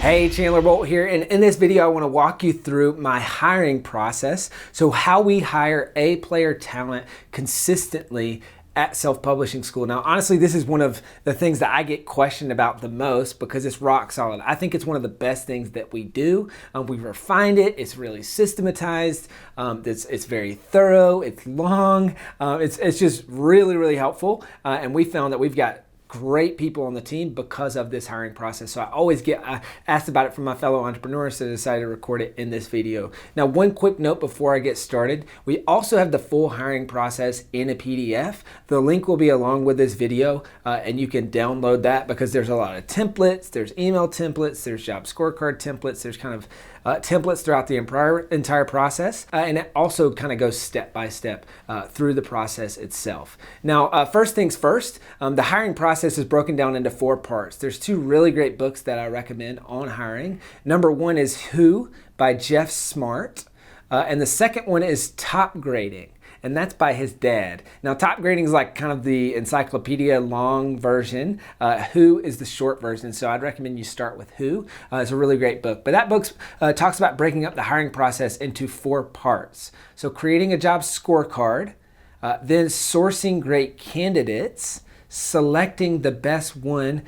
Hey, Chandler Bolt here, and in this video I want to walk you through my hiring process. So how we hire A-player talent consistently at self-publishing school. Now, honestly, this is one of the things that I get questioned about the most because it's rock solid. I think it's one of the best things that we do. We've refined it. It's really systematized. It's very thorough. It's long. It's just really, really helpful. And we found that we've got great people on the team because of this hiring process. So I always get asked about it from my fellow entrepreneurs, so I decided to record it in this video. Now, one quick note before I get started, we also have the full hiring process in a PDF. The link will be along with this video and you can download that because there's a lot of templates, there's email templates, there's job scorecard templates, there's kind of templates throughout the entire process, and it also kind of goes step by step through the process itself. Now, first things first, the hiring process is broken down into 4 parts. There's 2 really great books that I recommend on hiring. Number 1 is Who by Jeff Smart, and the second one is Top Grading, and that's by his dad. Now, Top Grading is like kind of the encyclopedia long version. Who is the short version, so I'd recommend you start with Who. It's a really great book. But that book talks about breaking up the hiring process into 4 parts. So creating a job scorecard, then sourcing great candidates, selecting the best one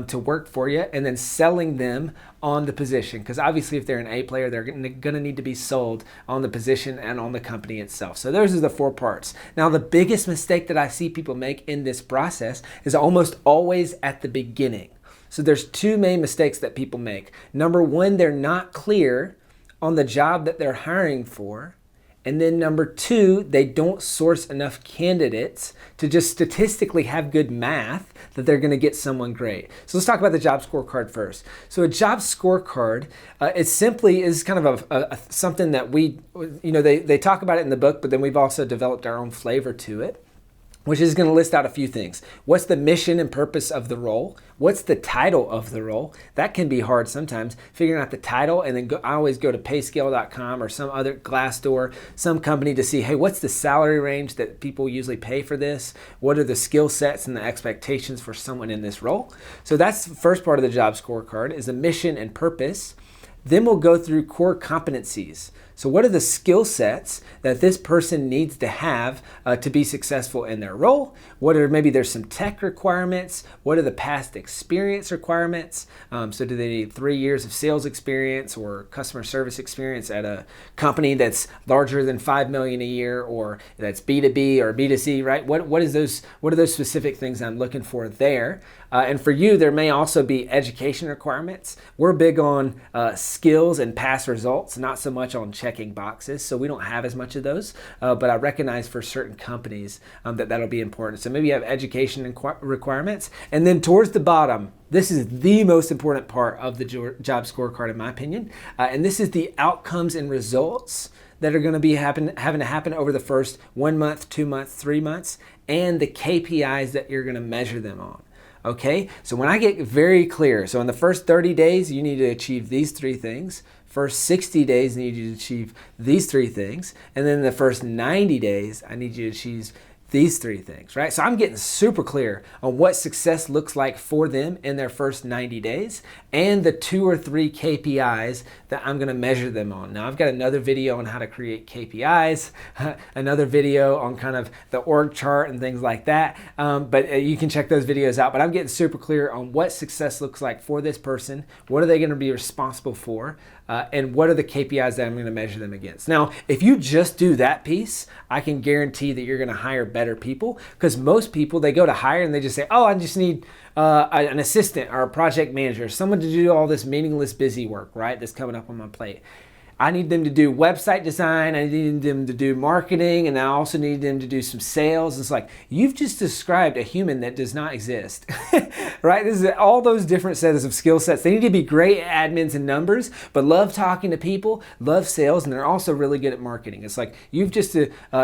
to work for you, and then selling them on the position. Because obviously if they're an A player, they're going to need to be sold on the position and on the company itself. So those are the 4 parts. Now, the biggest mistake that I see people make in this process is almost always at the beginning. So there's 2 main mistakes that people make. Number 1, they're not clear on the job that they're hiring for. And then number 2, they don't source enough candidates to just statistically have good math that they're going to get someone great. So let's talk about the job scorecard first. So a job scorecard, it simply is kind of something that they talk about it in the book, but then we've also developed our own flavor to it, which is going to list out a few things. What's the mission and purpose of the role? What's the title of the role? That can be hard sometimes, figuring out the title, and then I always go to payscale.com or some other Glassdoor, some company to see, hey, what's the salary range that people usually pay for this? What are the skill sets and the expectations for someone in this role? So that's the first part of the job scorecard, is the mission and purpose. Then we'll go through core competencies. So what are the skill sets that this person needs to have to be successful in their role? Maybe there's some tech requirements? What are the past experience requirements? So do they need 3 years of sales experience or customer service experience at a company that's larger than $5 million a year, or that's B2B or B2C, right? What are those specific things I'm looking for there? And for you, there may also be education requirements. We're big on skills and past results, not so much on checking boxes, so we don't have as much of those, but I recognize for certain companies that'll be important. So maybe you have education requirements, and then towards the bottom, this is the most important part of the job scorecard in my opinion, and this is the outcomes and results that are going to be having to happen over the first 1 month, 2 months, 3 months, and the KPIs that you're going to measure them on. Okay, so when I get very clear, so in the first 30 days, you need to achieve these 3 things. First 60 days, I need you to achieve these 3 things. And then the first 90 days, I need you to achieve these 3 things, right? So I'm getting super clear on what success looks like for them in their first 90 days and the 2 or 3 KPIs that I'm gonna measure them on. Now, I've got another video on how to create KPIs, another video on kind of the org chart and things like that, but you can check those videos out. But I'm getting super clear on what success looks like for this person, what are they gonna be responsible for, and what are the KPIs that I'm going to measure them against. Now, if you just do that piece, I can guarantee that you're going to hire better people, because most people, they go to hire and they just say, oh, I just need an assistant or a project manager, someone to do all this meaningless busy work, right, that's coming up on my plate. I need them to do website design, I need them to do marketing, and I also need them to do some sales. It's like, you've just described a human that does not exist, right? This is all those different sets of skill sets. They need to be great at admins and numbers, but love talking to people, love sales, and they're also really good at marketing. It's like, you've just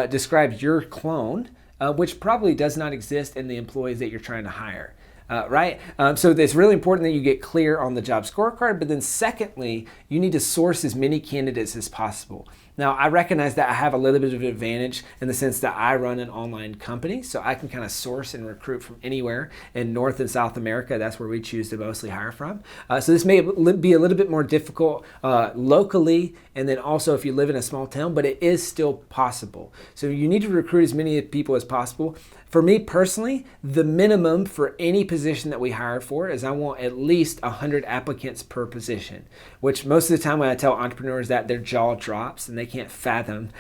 described your clone, which probably does not exist in the employees that you're trying to hire. right? So it's really important that you get clear on the job scorecard, but then secondly, you need to source as many candidates as possible. Now, I recognize that I have a little bit of an advantage in the sense that I run an online company, so I can kind of source and recruit from anywhere in North and South America. That's where we choose to mostly hire from. So this may be a little bit more difficult locally, and then also if you live in a small town, but it is still possible. So you need to recruit as many people as possible. For me personally, the minimum for any position that we hire for is I want at least 100 applicants per position, which most of the time when I tell entrepreneurs that, their jaw drops and they can't fathom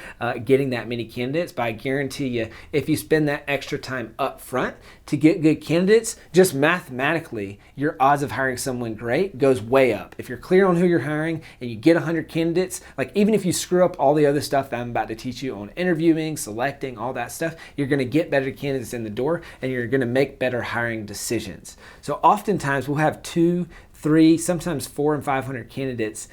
getting that many candidates. But I guarantee you, if you spend that extra time up front to get good candidates, just mathematically, your odds of hiring someone great goes way up. If you're clear on who you're hiring and you get 100 candidates, like even if you screw up all the other stuff that I'm about to teach you on interviewing, selecting, all that stuff, you're going to get better candidates in the door and you're going to make better hiring decisions. So oftentimes we'll have 2, 3, sometimes 400 and 500 candidates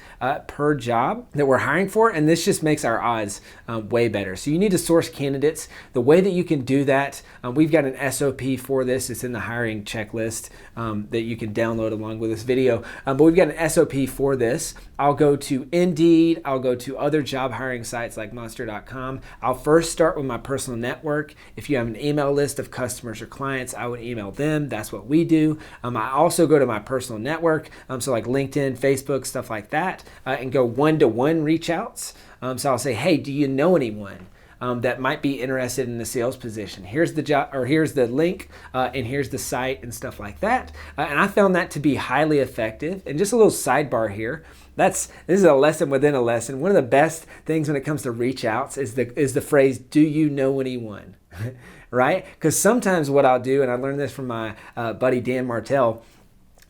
per job that we're hiring for, and this just makes our odds way better. So you need to source candidates. The way that you can do that, we've got an SOP for this. It's in the hiring checklist that you can download along with this video, but we've got an SOP for this. I'll go to Indeed, I'll go to other job hiring sites like monster.com. I'll first start with my personal network. If you have an email list of customers or clients, I would email them. That's what we do. I also go to my personal network, so like LinkedIn, Facebook, stuff like that, and go one-to-one reach outs. So I'll say, hey, do you know anyone that might be interested in the sales position? Here's the job, or here's the link, and here's the site and stuff like that. And I found that to be highly effective. And just a little sidebar here. This is a lesson within a lesson. One of the best things when it comes to reach outs is the phrase, do you know anyone? Right? Because sometimes what I'll do, and I learned this from my buddy Dan Martell,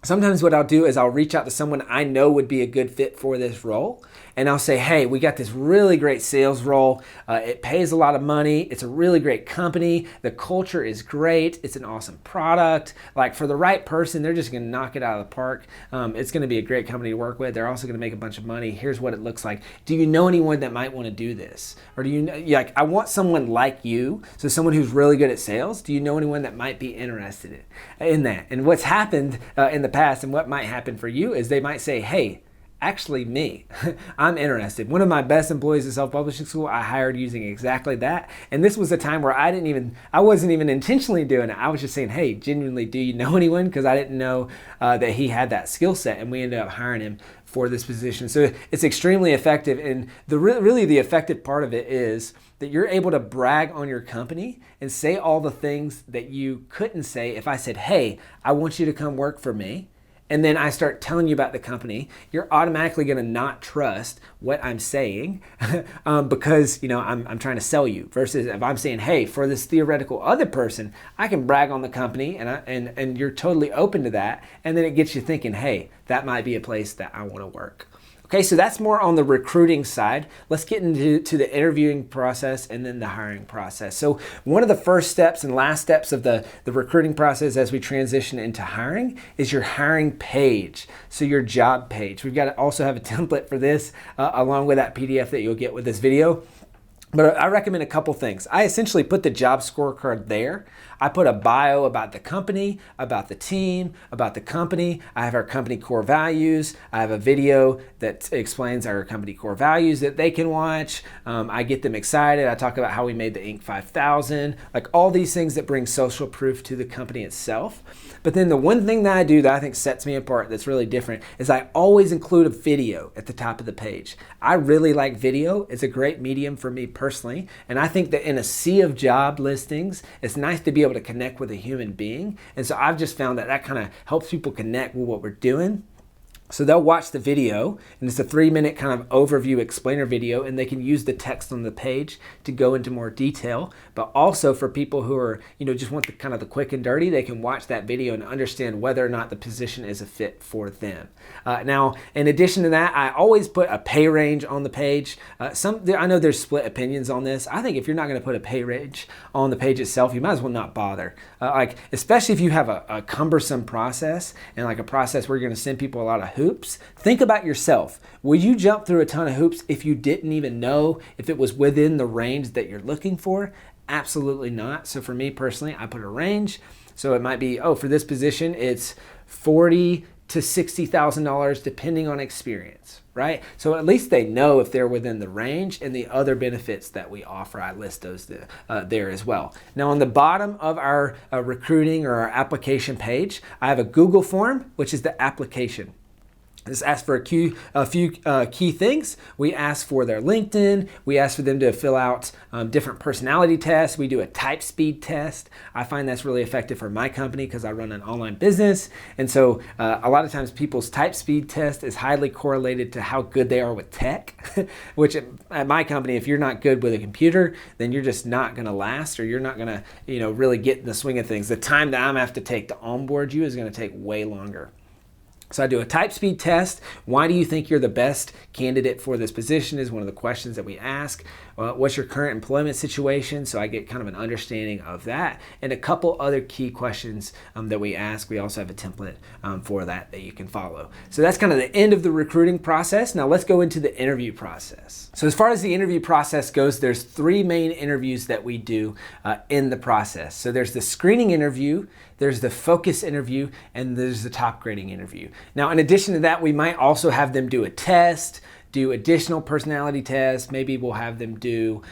sometimes what I'll do is I'll reach out to someone I know would be a good fit for this role. And I'll say, hey, we got this really great sales role. It pays a lot of money. It's a really great company. The culture is great. It's an awesome product. Like for the right person, they're just going to knock it out of the park. It's going to be a great company to work with. They're also going to make a bunch of money. Here's what it looks like. Do you know anyone that might want to do this? Or do you know, like, I want someone like you. So someone who's really good at sales. Do you know anyone that might be interested in that? And what's happened in the past and what might happen for you is they might say, hey, actually me, I'm interested. One of my best employees at self-publishing school, I hired using exactly that. And this was a time where I wasn't even intentionally doing it. I was just saying, hey, genuinely, do you know anyone? Because I didn't know that he had that skill set, and we ended up hiring him for this position. So it's extremely effective. And really the effective part of it is that you're able to brag on your company and say all the things that you couldn't say if I said, hey, I want you to come work for me. And then I start telling you about the company, you're automatically going to not trust what I'm saying because, you know, I'm trying to sell you. Versus if I'm saying, hey, for this theoretical other person, I can brag on the company and you're totally open to that. And then it gets you thinking, hey, that might be a place that I want to work. Okay, so that's more on the recruiting side. Let's get into the interviewing process and then the hiring process. So one of the first steps and last steps of the recruiting process as we transition into hiring is your hiring page. So your job page. We've got to also have a template for this along with that PDF that you'll get with this video. But I recommend a couple things. I essentially put the job scorecard there. I put a bio about the company, about the team, about the company. I have our company core values. I have a video that explains our company core values that they can watch. I get them excited. I talk about how we made the Inc. 5000, like all these things that bring social proof to the company itself. But then the one thing that I do that I think sets me apart that's really different is I always include a video at the top of the page. I really like video. It's a great medium for me personally. And I think that in a sea of job listings, it's nice to be able to connect with a human being. And so I've just found that kind of helps people connect with what we're doing. So they'll watch the video, and it's a 3-minute kind of overview explainer video, and they can use the text on the page to go into more detail. But also for people who are, just want the kind of the quick and dirty, they can watch that video and understand whether or not the position is a fit for them. Now, in addition to that, I always put a pay range on the page. I know there's split opinions on this. I think if you're not going to put a pay range on the page itself, you might as well not bother. Especially if you have a cumbersome process and like a process where you're going to send people a lot of hoops. Think about yourself. Would you jump through a ton of hoops if you didn't even know if it was within the range that you're looking for? Absolutely not. So for me personally, I put a range. So it might be, oh, for this position, it's $40,000 to $60,000 depending on experience, right? So at least they know if they're within the range, and the other benefits that we offer, I list those there as well. Now on the bottom of our recruiting or our application page, I have a Google form, which is the application. This asks for a few key things. We ask for their LinkedIn. We ask for them to fill out different personality tests. We do a type speed test. I find that's really effective for my company because I run an online business. And so a lot of times people's type speed test is highly correlated to how good they are with tech, which at my company, if you're not good with a computer, then you're just not going to last, or you're not going to really get in the swing of things. The time that I'm going to have to take to onboard you is going to take way longer. So I do a type speed test. Why do you think you're the best candidate for this position is one of the questions that we ask. What's your current employment situation? So I get kind of an understanding of that. And a couple other key questions that we ask. We also have a template for that you can follow. So that's kind of the end of the recruiting process. Now let's go into the interview process. So as far as the interview process goes, there's 3 main interviews that we do in the process. So there's the screening interview, there's the focus interview, and there's the top grading interview. Now, in addition to that, we might also have them do a test, do additional personality tests. Maybe we'll have them do,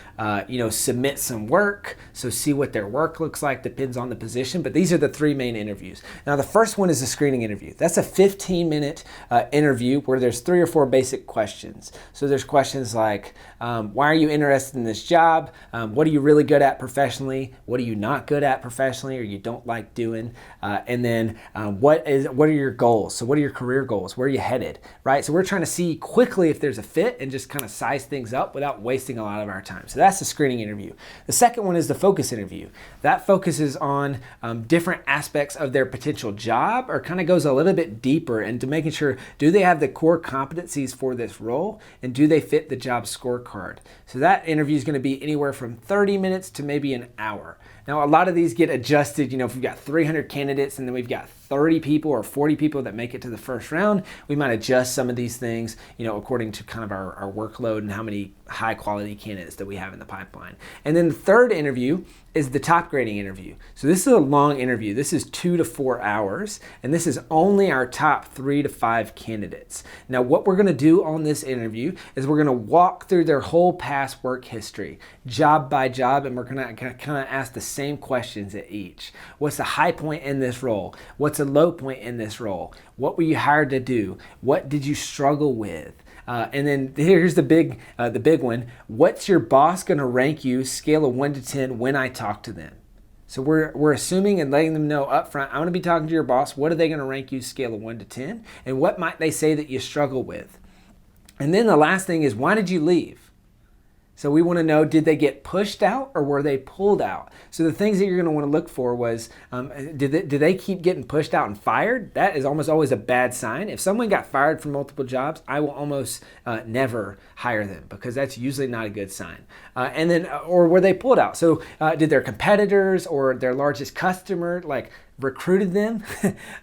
submit some work. So see what their work looks like, depends on the position. But these are the 3 main interviews. Now, the first one is a screening interview. That's a 15-minute interview where there's 3 or 4 basic questions. So there's questions like, why are you interested in this job? What are you really good at professionally? What are you not good at professionally, or you don't like doing? And then what are your goals? So what are your career goals? Where are you headed, right? So we're trying to see quickly if there's a fit and just kind of size things up without wasting a lot of our time. So that's the screening interview. The second one is the focus interview. That focuses on different aspects of their potential job, or kind of goes a little bit deeper into making sure, do they have the core competencies for this role, and do they fit the job scorecard? So that interview is going to be anywhere from 30 minutes to maybe an hour. Now, a lot of these get adjusted. If we've got 300 candidates and then we've got 30 people or 40 people that make it to the first round, we might adjust some of these things, according to kind of our workload and how many high quality candidates that we have in the pipeline. And then the third interview is the top grading interview. So this is a long interview. This is 2 to 4 hours, and this is only our top 3 to 5 candidates. Now, what we're gonna do on this interview is we're gonna walk through their whole past work history, job by job, and we're gonna kind of ask the same questions at each. What's the high point in this role? What's a low point in this role? What were you hired to do? What did you struggle with? And then here's the big one. What's your boss going to rank you, scale of 1 to 10, when I talk to them? So we're assuming and letting them know up front, I'm going to be talking to your boss. What are they going to rank you, scale of 1 to 10? And what might they say that you struggle with? And then the last thing is, why did you leave? So we want to know, did they get pushed out or were they pulled out? So the things that you're going to want to look for was, did they keep getting pushed out and fired? That is almost always a bad sign. If someone got fired from multiple jobs, I will almost never hire them, because that's usually not a good sign. And then, or were they pulled out? So did their competitors or their largest customer recruited them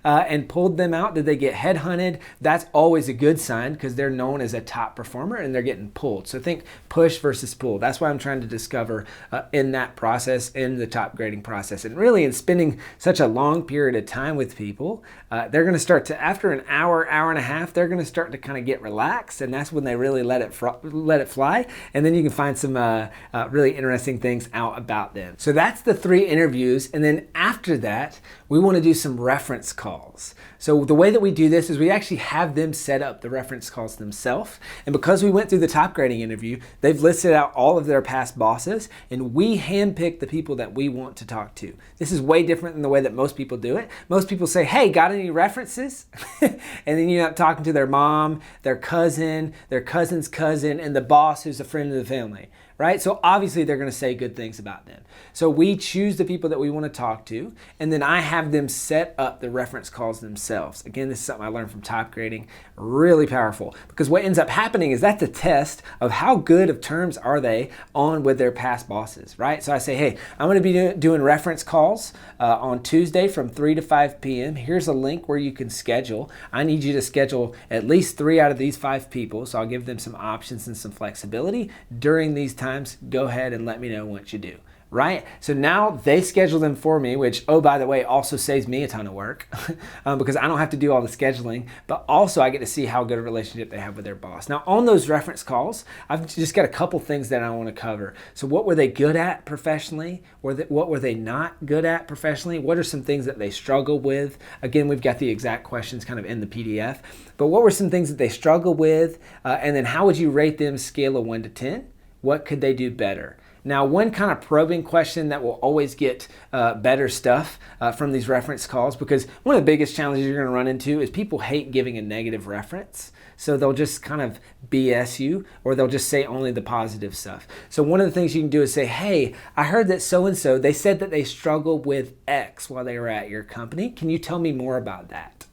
and pulled them out? Did they get headhunted? That's always a good sign, because they're known as a top performer and they're getting pulled. So think push versus pull. That's what I'm trying to discover in that process, in the top grading process. And really, in spending such a long period of time with people, they're going to start to, after an hour, hour and a half, they're going to start to kind of get relaxed, and that's when they really let it fly. And then you can find some really interesting things out about them. So that's the 3 interviews. And then after that, we want to do some reference calls. So the way that we do this is we actually have them set up the reference calls themselves. And because we went through the top grading interview, they've listed out all of their past bosses, and we handpick the people that we want to talk to. This is way different than the way that most people do it. Most people say, hey, got any references? And then you're not talking to their mom, their cousin's cousin, and the boss who's a friend of the family. Right? So obviously they're going to say good things about them. So we choose the people that we want to talk to, and then I have them set up the reference calls themselves. Again, this is something I learned from top grading. Really powerful, because what ends up happening is that's a test of how good of terms are they on with their past bosses, right? So I say, hey, I'm going to be doing reference calls on Tuesday from 3 to 5 p.m. Here's a link where you can schedule. I need you to schedule at least 3 out of these 5 people, so I'll give them some options and some flexibility during these times. Go ahead and let me know what you do. right? So now they schedule them for me, which, oh, by the way, also saves me a ton of work because I don't have to do all the scheduling, but also I get to see how good a relationship they have with their boss. Now, on those reference calls, I've just got a couple things that I want to cover. So what were they good at professionally? What were they not good at professionally? What are some things that they struggled with? Again, we've got the exact questions kind of in the PDF, but what were some things that they struggled with? And then how would you rate them scale of 1 to 10? What could they do better? Now, one kind of probing question that will always get better stuff from these reference calls, because one of the biggest challenges you're going to run into is people hate giving a negative reference. So they'll just kind of BS you, or they'll just say only the positive stuff. So one of the things you can do is say, hey, I heard that so-and-so, they said that they struggled with X while they were at your company. Can you tell me more about that?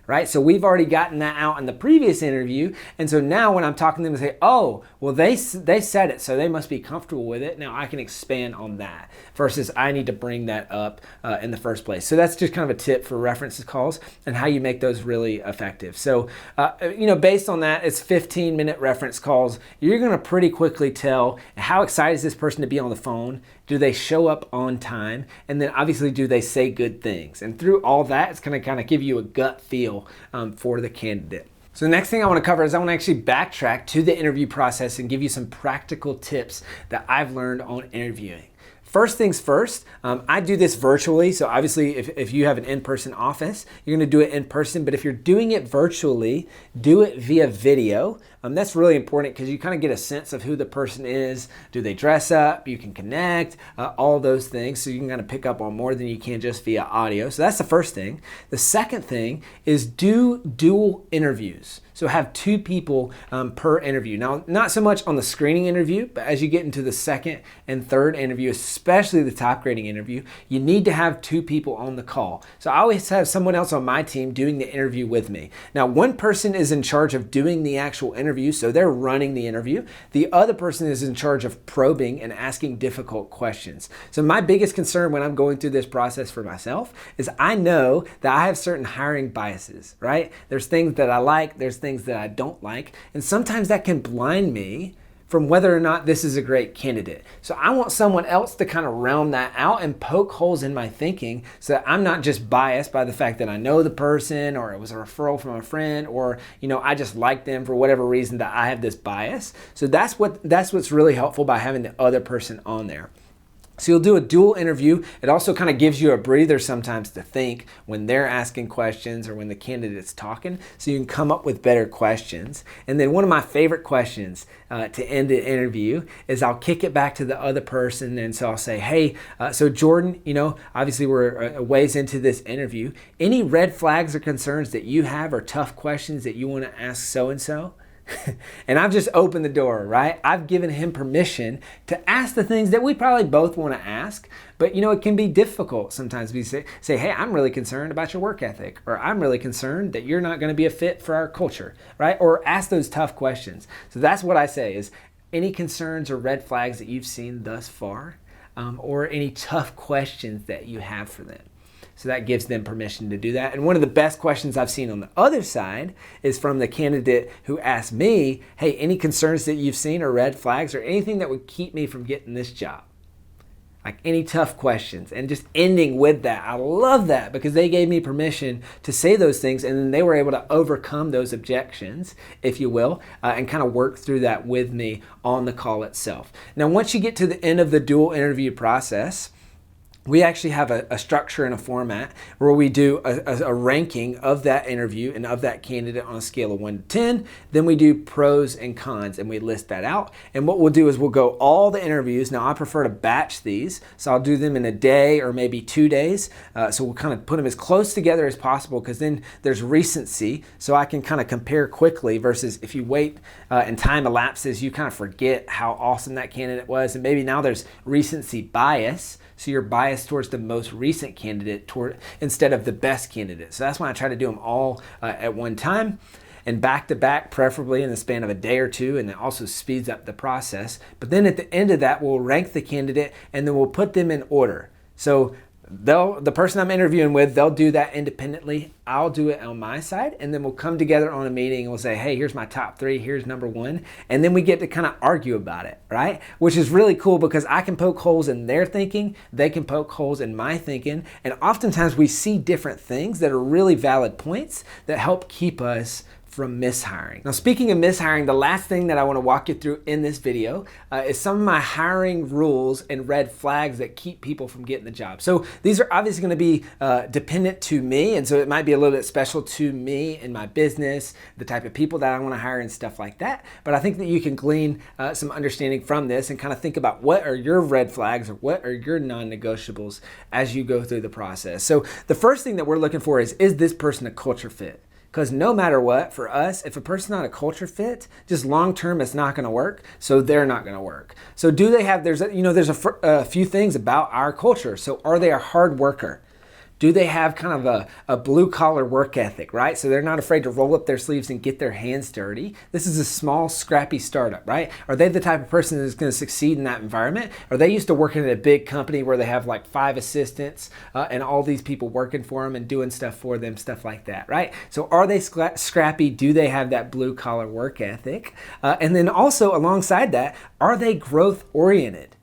Right? So we've already gotten that out in the previous interview. And so now when I'm talking to them, I say, oh, well, they said it, so they must be comfortable with it. Now I can expand on that versus I need to bring that up in the first place. So that's just kind of a tip for references calls and how you make those really effective. So, based on that, it's 15-minute reference calls. You're going to pretty quickly tell how excited is this person to be on the phone. Do they show up on time? And then obviously, do they say good things? And through all that, it's going to kind of give you a gut feel for the candidate. So the next thing I want to cover is I want to actually backtrack to the interview process and give you some practical tips that I've learned on interviewing. First things first, I do this virtually. So obviously if you have an in-person office, you're gonna do it in person, but if you're doing it virtually, do it via video. That's really important because you kind of get a sense of who the person is. Do they dress up? You can connect, all those things. So you can kind of pick up on more than you can just via audio. So that's the first thing. The second thing is do dual interviews. So have 2 people per interview. Now, not so much on the screening interview, but as you get into the second and third interview, especially the top grading interview, you need to have 2 people on the call. So I always have someone else on my team doing the interview with me. Now, one person is in charge of doing the actual interview, so they're running the interview. The other person is in charge of probing and asking difficult questions. So my biggest concern when I'm going through this process for myself is I know that I have certain hiring biases, right? There's things that I like, there's things that I don't like, and sometimes that can blind me from whether or not this is a great candidate. So I want someone else to kind of round that out and poke holes in my thinking so that I'm not just biased by the fact that I know the person or it was a referral from a friend or I just like them for whatever reason that I have this bias. So that's what's really helpful by having the other person on there. So you'll do a dual interview. It also kind of gives you a breather sometimes to think when they're asking questions or when the candidate's talking, so you can come up with better questions. And then one of my favorite questions to end the interview is I'll kick it back to the other person. And so I'll say, hey, so Jordan, obviously we're a ways into this interview. Any red flags or concerns that you have or tough questions that you want to ask so-and-so? And I've just opened the door, right? I've given him permission to ask the things that we probably both want to ask, but it can be difficult sometimes. We say, hey, I'm really concerned about your work ethic, or I'm really concerned that you're not going to be a fit for our culture, right? Or ask those tough questions. So that's what I say is any concerns or red flags that you've seen thus far, or any tough questions that you have for them. So that gives them permission to do that. And one of the best questions I've seen on the other side is from the candidate who asked me, hey, any concerns that you've seen or red flags or anything that would keep me from getting this job? Like any tough questions, and just ending with that. I love that because they gave me permission to say those things, and then they were able to overcome those objections, if you will, and kind of work through that with me on the call itself. Now, once you get to the end of the dual interview process, we actually have a structure and a format where we do a ranking of that interview and of that candidate on a scale of 1 to 10. Then we do pros and cons and we list that out. And what we'll do is we'll go all the interviews. Now I prefer to batch these. So I'll do them in a day or maybe 2 days. So we'll kind of put them as close together as possible because then there's recency. So I can kind of compare quickly versus if you wait and time elapses, you kind of forget how awesome that candidate was. And maybe now there's recency bias. So you're biased towards the most recent candidate instead of the best candidate. So that's why I try to do them all at one time and back to back, preferably in the span of a day or 2, and it also speeds up the process. But then at the end of that, we'll rank the candidate and then we'll put them in order. So the person I'm interviewing with, they'll do that independently. I'll do it on my side, and then we'll come together on a meeting and we'll say, hey, here's my top 3, here's number 1. And then we get to kind of argue about it, right? Which is really cool because I can poke holes in their thinking, they can poke holes in my thinking. And oftentimes we see different things that are really valid points that help keep us from mishiring. Now, speaking of mishiring, the last thing that I want to walk you through in this video is some of my hiring rules and red flags that keep people from getting the job. So these are obviously going to be dependent to me, and so it might be a little bit special to me and my business, the type of people that I want to hire and stuff like that. But I think that you can glean some understanding from this and kind of think about what are your red flags or what are your non-negotiables as you go through the process. So the first thing that we're looking for is this person a culture fit? Because no matter what, for us, if a person's not a culture fit, just long term, it's not going to work. So they're not going to work. So do they have? There's a few things about our culture. So are they a hard worker? Do they have kind of a blue collar work ethic, right? So they're not afraid to roll up their sleeves and get their hands dirty. This is a small, scrappy startup, right? Are they the type of person that's going to succeed in that environment? Are they used to working at a big company where they have like 5 assistants and all these people working for them and doing stuff for them, stuff like that, right? So are they scrappy? Do they have that blue collar work ethic? And then also alongside that, are they growth oriented?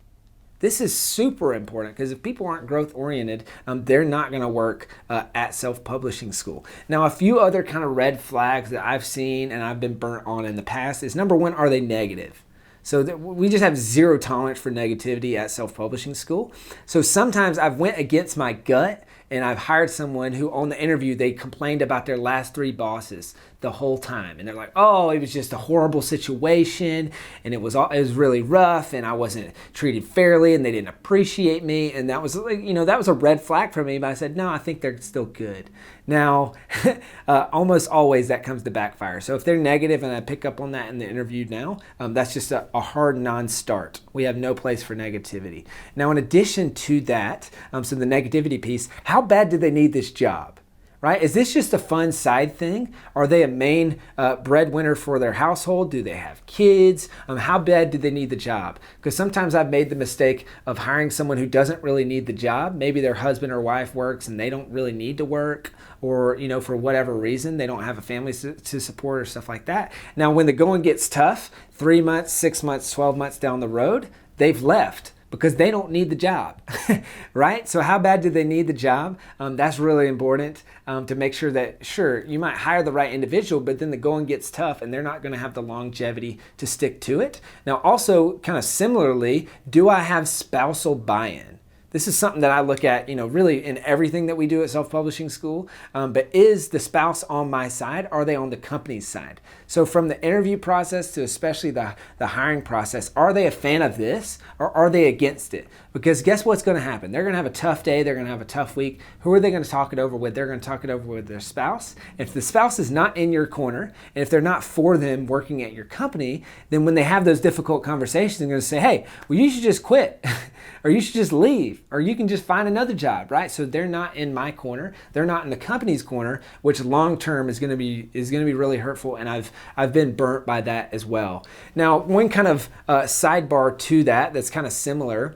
This is super important because if people aren't growth oriented, they're not going to work at self-publishing school. Now, a few other kind of red flags that I've seen and I've been burnt on in the past is number 1, are they negative? So we just have zero tolerance for negativity at self-publishing school. So sometimes I've went against my gut and I've hired someone who on the interview, they complained about their last 3 bosses the whole time. And they're like, oh, it was just a horrible situation and it was really rough and I wasn't treated fairly and they didn't appreciate me. And that was that was a red flag for me, but I said, no, I think they're still good. Now, almost always that comes to backfire. So if they're negative and I pick up on that in the interview now, that's just a hard non-start. We have no place for negativity. Now, in addition to that, so the negativity piece, how bad do they need this job? Right? Is this just a fun side thing? Are they a main breadwinner for their household? Do they have kids? How bad do they need the job? Because sometimes I've made the mistake of hiring someone who doesn't really need the job. Maybe their husband or wife works and they don't really need to work, or for whatever reason, they don't have a family to support or stuff like that. Now, when the going gets tough, 3 months, 6 months, 12 months down the road, they've left because they don't need the job, right? So how bad do they need the job? That's really important to make sure that, sure, you might hire the right individual, but then the going gets tough and they're not gonna have the longevity to stick to it. Now also, kind of similarly, do I have spousal buy-in? This is something that I look at, really in everything that we do at self-publishing school. But is the spouse on my side? Are they on the company's side? So from the interview process to especially the hiring process, are they a fan of this or are they against it? Because guess what's going to happen? They're going to have a tough day. They're going to have a tough week. Who are they going to talk it over with? They're going to talk it over with their spouse. If the spouse is not in your corner, and if they're not for them working at your company, then when they have those difficult conversations, they're going to say, hey, well, you should just quit. Or you should just leave, or you can just find another job, right? So they're not in my corner, they're not in the company's corner, which long term is going to be really hurtful, and I've been burnt by that as well. Now, one kind of sidebar to that's kind of similar.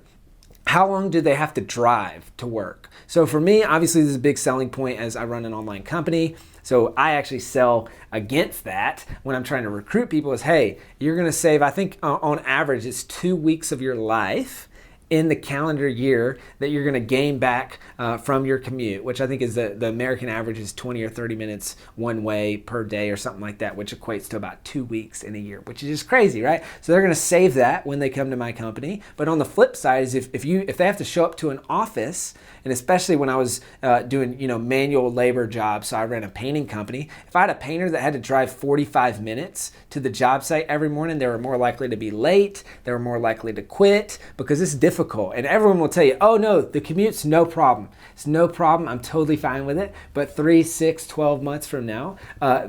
How long do they have to drive to work? So for me, obviously, this is a big selling point as I run an online company. So I actually sell against that when I'm trying to recruit people is, hey, you're going to save, I think on average, it's 2 weeks of your life in the calendar year that you're going to gain back from your commute, which I think is the American average is 20 or 30 minutes one way per day or something like that, which equates to about 2 weeks in a year, which is just crazy, right? So they're going to save that when they come to my company. But on the flip side is if they have to show up to an office, and especially when I was doing manual labor jobs, so I ran a painting company. If I had a painter that had to drive 45 minutes to the job site every morning, they were more likely to be late. They were more likely to quit because it's difficult. And everyone will tell you, oh no, the commute's no problem. It's no problem. I'm totally fine with it. But 3, 6, 12 months from now,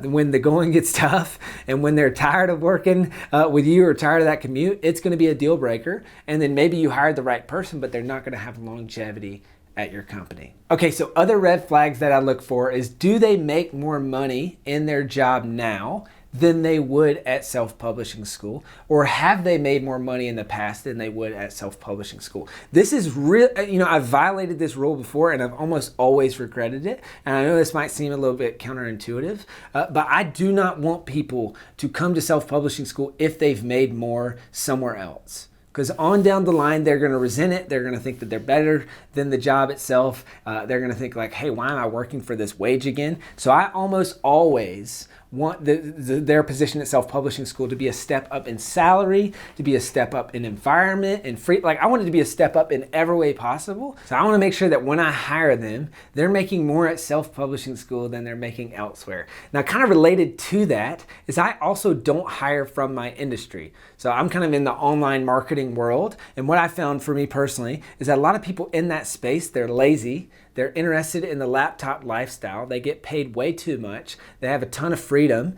when the going gets tough and when they're tired of working with you or tired of that commute, it's going to be a deal breaker. And then maybe you hired the right person, but they're not going to have longevity at your company. Okay, so other red flags that I look for is, do they make more money in their job now than they would at self-publishing school? Or have they made more money in the past than they would at self-publishing school? This is real. I've violated this rule before and I've almost always regretted it. And I know this might seem a little bit counterintuitive, but I do not want people to come to self-publishing school if they've made more somewhere else. Because on down the line, they're going to resent it. They're going to think that they're better than the job itself. They're going to think like, hey, why am I working for this wage again? So I almost always want their position at self-publishing school to be a step up in salary, to be a step up in environment and free. Like I want it to be a step up in every way possible. So I want to make sure that when I hire them, they're making more at self-publishing school than they're making elsewhere. Now, kind of related to that is I also don't hire from my industry. So I'm kind of in the online marketing world. And what I found for me personally is that a lot of people in that space, they're lazy. They're interested in the laptop lifestyle. They get paid way too much. They have a ton of freedom,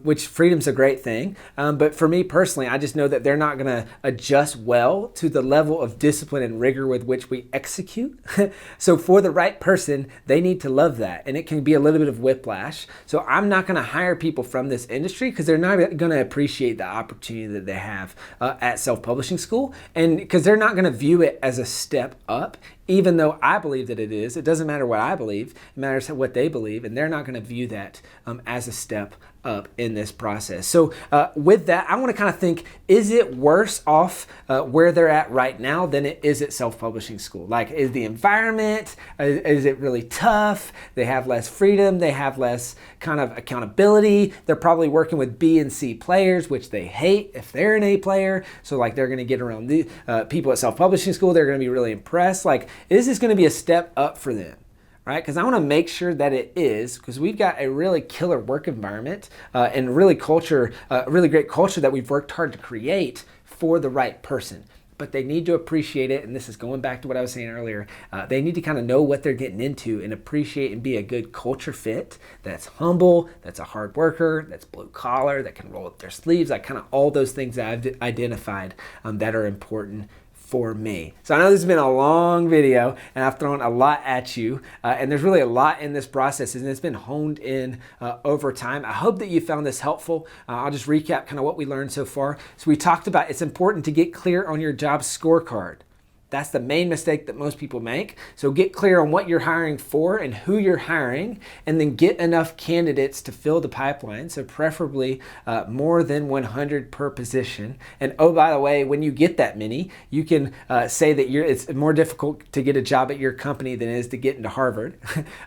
which freedom's a great thing. But for me personally, I just know that they're not going to adjust well to the level of discipline and rigor with which we execute. So for the right person, they need to love that. And it can be a little bit of whiplash. So I'm not going to hire people from this industry because they're not going to appreciate the opportunity that they have at self-publishing school. And because they're not going to view it as a step up. Even though I believe that it is, it doesn't matter what I believe, it matters what they believe, and they're not going to view that as a step up in this process. So with that, I want to kind of think, is it worse off where they're at right now than it is at self-publishing school? Like, is the environment, is it really tough? They have less freedom, they have less kind of accountability. They're probably working with B and C players, which they hate if they're an A player. So like they're going to get around the people at self-publishing school, they're going to be really impressed. Like, is this going to be a step up for them? Right? Because I want to make sure that it is, because we've got a really killer work environment and really great culture that we've worked hard to create for the right person. But they need to appreciate it, and this is going back to what I was saying earlier. They need to kind of know what they're getting into and appreciate and be a good culture fit that's humble, that's a hard worker, that's blue collar, that can roll up their sleeves, like kind of all those things that I've identified that are important for me. So I know this has been a long video and I've thrown a lot at you and there's really a lot in this process and it's been honed in over time. I hope that you found this helpful. I'll just recap kind of what we learned so far. So we talked about it's important to get clear on your job scorecard. That's the main mistake that most people make. So get clear on what you're hiring for and who you're hiring, and then get enough candidates to fill the pipeline. So preferably more than 100 per position. And oh, by the way, when you get that many, you can say that it's more difficult to get a job at your company than it is to get into Harvard,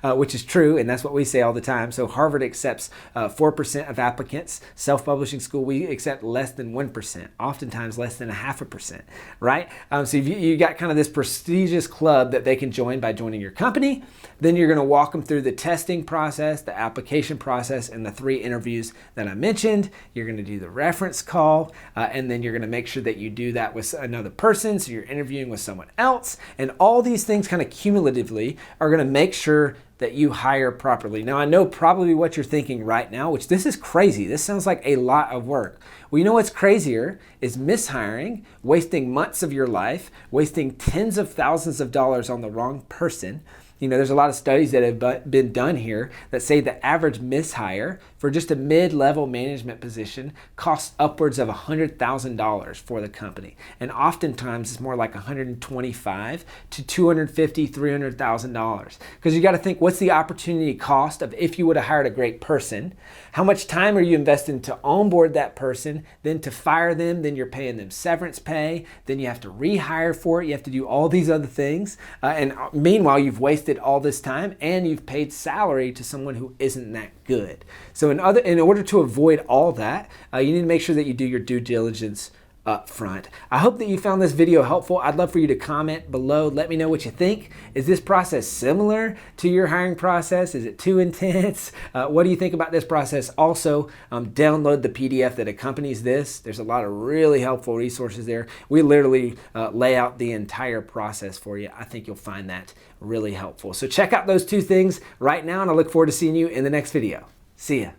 which is true. And that's what we say all the time. So Harvard accepts 4% of applicants. Self-publishing school, we accept less than 1%, oftentimes less than 0.5%, right? So if you got kind of this prestigious club that they can join by joining your company. Then you're going to walk them through the testing process, the application process, and the 3 interviews that I mentioned. You're going to do the reference call, and then you're going to make sure that you do that with another person, so you're interviewing with someone else. And all these things kind of cumulatively are going to make sure that you hire properly. Now, I know probably what you're thinking right now, which this is crazy. This sounds like a lot of work. Well, you know what's crazier is mishiring, wasting months of your life, wasting tens of thousands of dollars on the wrong person. You know, there's a lot of studies that have been done here that say the average mishire for just a mid-level management position costs upwards of $100,000 for the company. And oftentimes it's more like $125,000 to $250,000, $300,000. Because you got to think, what's the opportunity cost of if you would have hired a great person? How much time are you investing to onboard that person, then to fire them, then you're paying them severance pay, then you have to rehire for it, you have to do all these other things. And meanwhile, you've wasted all this time and you've paid salary to someone who isn't that good. So in order to avoid all that, you need to make sure that you do your due diligence up front. I hope that you found this video helpful. I'd love for you to comment below. Let me know what you think. Is this process similar to your hiring process? Is it too intense? What do you think about this process? Also, download the PDF that accompanies this. There's a lot of really helpful resources there. We literally lay out the entire process for you. I think you'll find that really helpful. So check out those 2 things right now, and I look forward to seeing you in the next video. See ya.